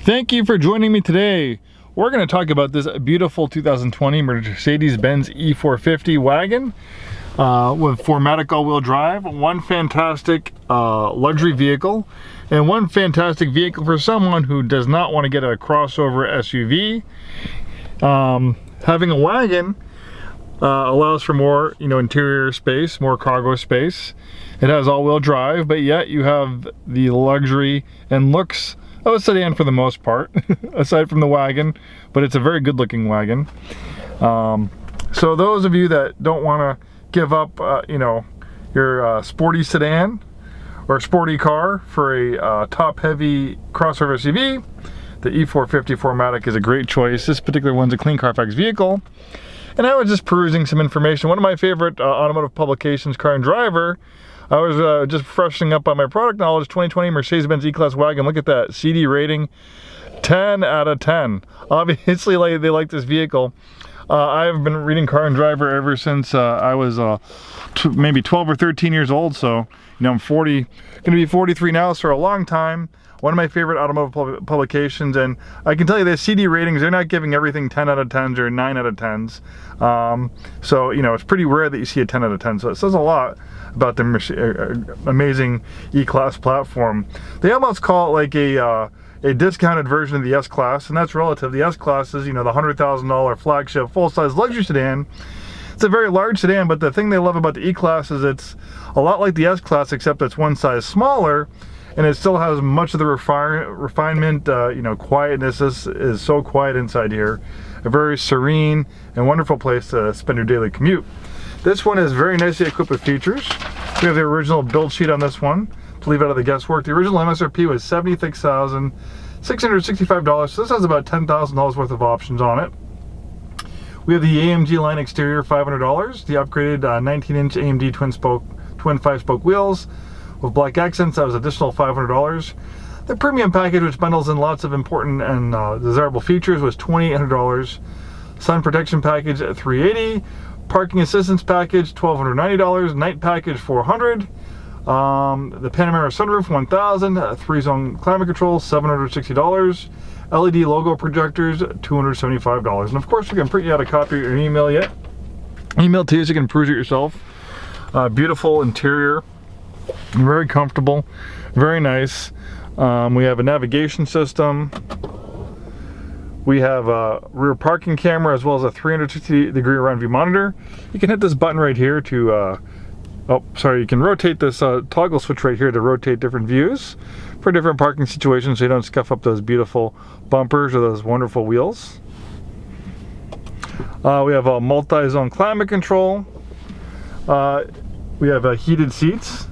Thank you for joining me today. We're going to talk about this beautiful 2020 Mercedes-Benz E450 wagon with 4MATIC all-wheel drive. One fantastic luxury vehicle and one fantastic vehicle for someone who does not want to get a crossover SUV. Having a wagon allows for more, interior space, more cargo space. It has all-wheel drive, but yet you have the luxury and looks of a sedan for the most part, aside from the wagon, but it's a very good-looking wagon. So those of you that don't want to give up, your sporty sedan or sporty car for a top-heavy crossover SUV, the E450 4MATIC is a great choice. This particular one's a clean Carfax vehicle. And I was just perusing some information. One of my favorite automotive publications, Car and Driver, I was just freshening up on my product knowledge. 2020 Mercedes-Benz E-Class wagon. Look at that CD rating, 10 out of 10. Obviously, they like this vehicle. I've been reading Car and Driver ever since I was maybe 12 or 13 years old. So, I'm 40, going to be 43 now. So a long time. One of my favorite automotive publications, and I can tell you the CD ratings, they're not giving everything 10 out of 10s or 9 out of 10s. So, it's pretty rare that you see a 10 out of 10. So it says a lot about the amazing E-Class platform. They almost call it like a discounted version of the S-Class, and that's relative. The S-Class is, the $100,000 flagship full-size luxury sedan. It's a very large sedan, but the thing they love about the E-Class is it's a lot like the S-Class, except it's one size smaller. And it still has much of the refinement, quietness. This is so quiet inside here. A very serene and wonderful place to spend your daily commute. This one is very nicely equipped with features. We have the original build sheet on this one to leave out of the guesswork. The original MSRP was $76,665, so this has about $10,000 worth of options on it. We have the AMG line exterior, $500. The upgraded 19-inch AMD twin 5-spoke wheels with black accents, that was additional $500. The premium package, which bundles in lots of important and desirable features, was $2,800. Sun protection package at $380. Parking assistance package $1,290. Night package $400. The Panamera sunroof $1,000. 3-zone climate control $760. LED logo projectors $275. And of course, we can print you out a copy of your email to you so you can peruse it yourself. Beautiful interior. Very comfortable, very nice. We have a navigation system. We have a rear parking camera as well as a 360-degree around view monitor. You can hit this button right here to, you can rotate this toggle switch right here to rotate different views for different parking situations so you don't scuff up those beautiful bumpers or those wonderful wheels. We have a multi-zone climate control. We have heated seats.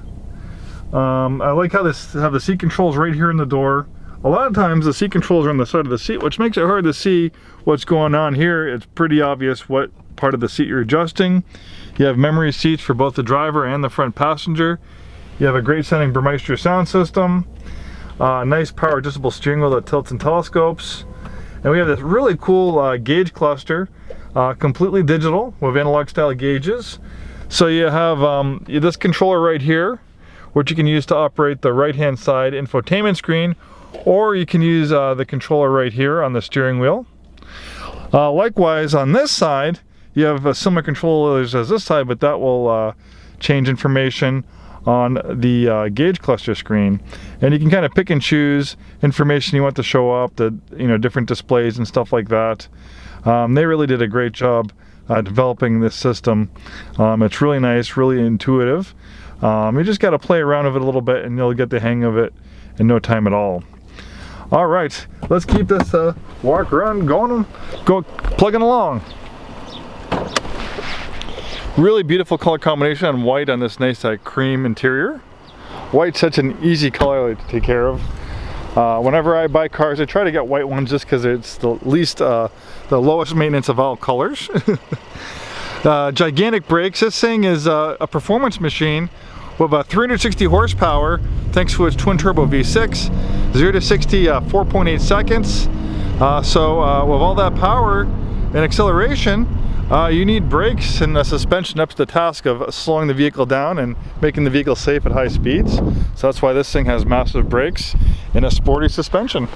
I like how this have the seat controls right here in the door. A lot of times the seat controls are on the side of the seat, which makes it hard to see what's going on here. It's pretty obvious what part of the seat you're adjusting. You have memory seats for both the driver and the front passenger. You have a great sounding Burmeister sound system. Nice power adjustable steering wheel that tilts and telescopes. And we have this really cool gauge cluster, completely digital with analog style gauges. So you have this controller right here, which you can use to operate the right-hand side infotainment screen, or you can use the controller right here on the steering wheel. Likewise, on this side, you have similar controllers as this side, but that will change information on the gauge cluster screen. And you can kind of pick and choose information you want to show up, the different displays and stuff like that. They really did a great job developing this system. It's really nice, really intuitive. You just got to play around with it a little bit and you'll get the hang of it in no time at all. All right, let's keep this walk around go plugging along. Really beautiful color combination on white on this nice cream interior. White's such an easy color to take care of. Whenever I buy cars, I try to get white ones just because it's the least, the lowest maintenance of all colors. Gigantic brakes. This thing is a performance machine with 360 horsepower thanks to its twin turbo V6. 0 to 60 4.8 seconds. So with all that power and acceleration, you need brakes and a suspension up to the task of slowing the vehicle down and making the vehicle safe at high speeds. So that's why this thing has massive brakes and a sporty suspension.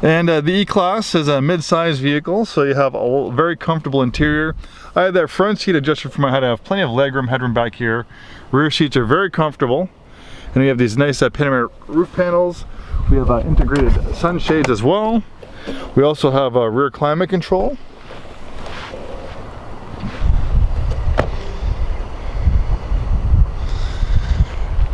And the E-Class is a mid-size vehicle, so you have a very comfortable interior. I have that front seat adjusted for my head. I have plenty of legroom, headroom back here. Rear seats are very comfortable. And we have these nice panoramic roof panels. We have integrated sunshades as well. We also have rear climate control.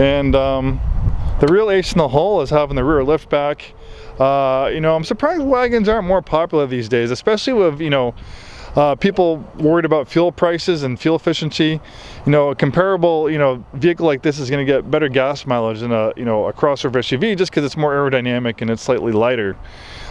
And the real ace in the hole is having the rear lift back. You know, I'm surprised wagons aren't more popular these days, especially with, you know, people worried about fuel prices and fuel efficiency. You know, a comparable, you know, vehicle like this is going to get better gas mileage than a, you know, a crossover SUV, just because it's more aerodynamic and it's slightly lighter.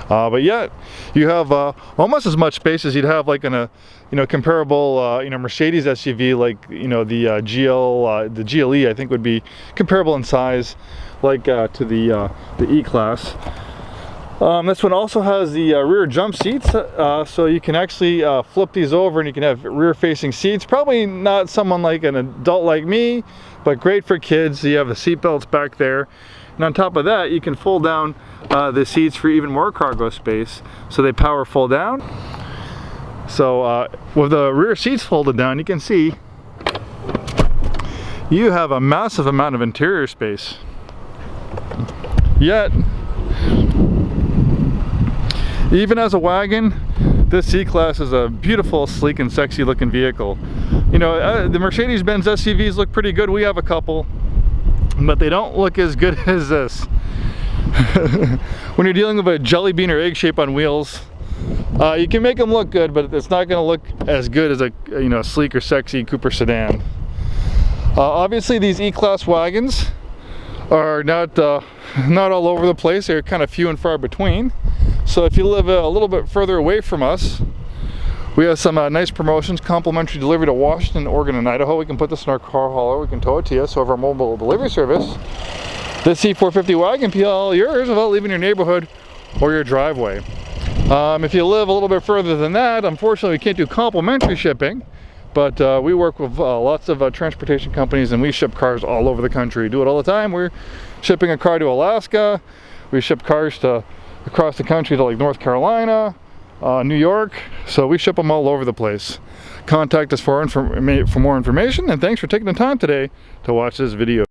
But yet, you have almost as much space as you'd have like in a, you know, comparable, you know, Mercedes SUV, like, you know, the GLE, I think would be comparable in size, like to the E-Class. This one also has the rear jump seats, so you can actually flip these over and you can have rear-facing seats. Probably not someone like an adult like me, but great for kids. You have the seat belts back there. And on top of that, you can fold down the seats for even more cargo space. So they power fold down. So with the rear seats folded down, you can see you have a massive amount of interior space. Yet, even as a wagon, this E-Class is a beautiful, sleek, and sexy looking vehicle. You know, the Mercedes-Benz SUVs look pretty good. We have a couple, but they don't look as good as this. When you're dealing with a jelly bean or egg shape on wheels, you can make them look good, but it's not going to look as good as a, you know, sleek or sexy Cooper sedan. Obviously, these E-Class wagons are not all over the place. They're kind of few and far between. So if you live a little bit further away from us, we have some nice promotions, complimentary delivery to Washington, Oregon, and Idaho. We can put this in our car hauler, we can tow it to you. So over our mobile delivery service, this C450 wagon can be all yours without leaving your neighborhood or your driveway. If you live a little bit further than that, unfortunately we can't do complimentary shipping, but we work with lots of transportation companies, and we ship cars all over the country. We do it all the time. We're shipping a car to Alaska. We ship cars to across the country to like North Carolina, New York, so we ship them all over the place. Contact us for more information, and thanks for taking the time today to watch this video.